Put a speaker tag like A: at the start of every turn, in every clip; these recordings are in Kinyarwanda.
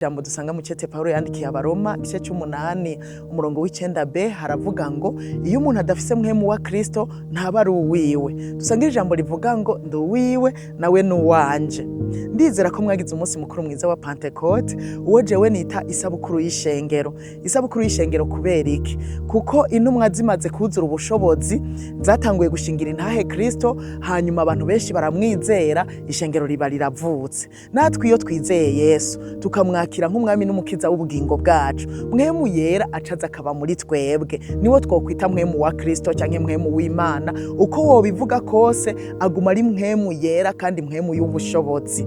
A: Jambo dusanga mu cete Paulo yandikiye abaroma igice c'8 umurongo w'9b haravuga ngo iyo umuntu adafise mpwemu wa Kristo ntaba ari uwiwe. Dusanga ijambo rivuga ngo Nduwiwe nawe nuwanje. Ndizera ko mwagize umunsi mukuru mwiza wa Pentecote, uwo jewe nita isabukuru y'ishengero. Isabukuru y'ishengero kubera iki? Kuko intumwa zimaze kuzura ubushobozi zatanguye gushingira intahe Kristo, hanyuma abantu benshi baramwizera, ishengero riba riravutse. Natwe iyo twizeye Yesu tukamwakira nk'umwami n'umukiza w'ubugingo bwacu, mwemu yera acaza akaba muri twebwe, niwo twokwita mwemu wa Kristo canke mwemu w'Imana. Uko wobivuga kose aguma ari mwemu yera kandi mwemu y'ubushobozi.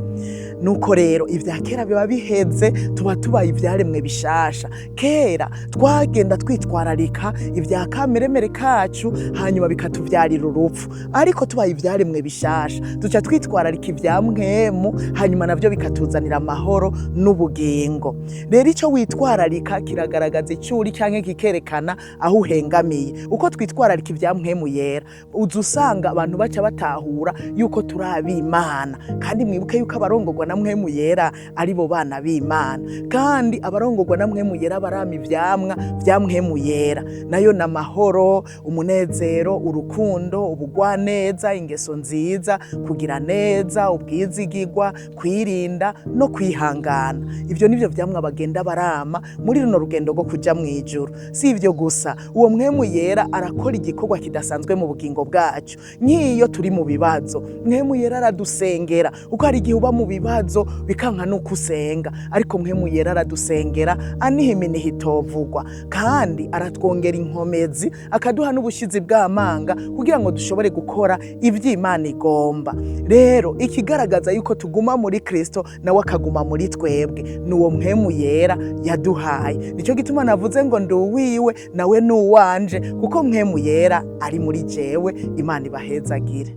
A: Nuko rero ivya kera biba biheze, tuba tubaye ivyaremwe bishasha. Kera twagenda twitwararika ivya kameremere kacu, hanyuma bikatuvyarira urupfu. Ariko tubaye ivyaremwe bishasha duca twitwararika ivya mwemu, hanyuma navyo bikatuzanira amahoro n'ubugingo. Rero ico witwararika kiragaragaza icuri canke kikerekana aho uhengamiye. Uko twitwararika ivya mwemu yera, uzusanga abantu baca batahura yuko turi ab'Imana. Kandi mwibuke yuko abarongorwa na mwemu yera ari bo bana b'Imana, kandi abarongorwa na mwemu yera barama ivyamwa vya mwemu yera, nayo na mahoro, umunezero, urukundo, ubugwaneza, ingeso nziza, kugira neza, ubwizigirwa, kwirinda no kwihangana. Ivyo nivyo vyamwa bagenda barama muri runo rugendo rwo kuja mwijuru. Si ivyo gusa, uwo mwemu yera arakora igikorwa kidasanzwe mu bugingo bwacu. Nkiyo turi mu bibazo, mwemu yera aradusengera. Uko hari igihe uba mu bibazo bikanka nuko usenga, ariko mwemu yera aradusengera anihimini hitovugwa, kandi aratwongera inkomezi, akaduha n'ubushizi bw'amanga kugira ngo dushobore gukora ivy'Imana igomba. Rero ikigaragaza yuko tuguma muri Kristo nawe akaguma muri twebwe, nuwo mwemu yera yaduhaye. Nico gituma navuze ngo Nduwiwe nawe nuwanje, kuko mwemu yera ari muri jewe. Imana ibahezagire.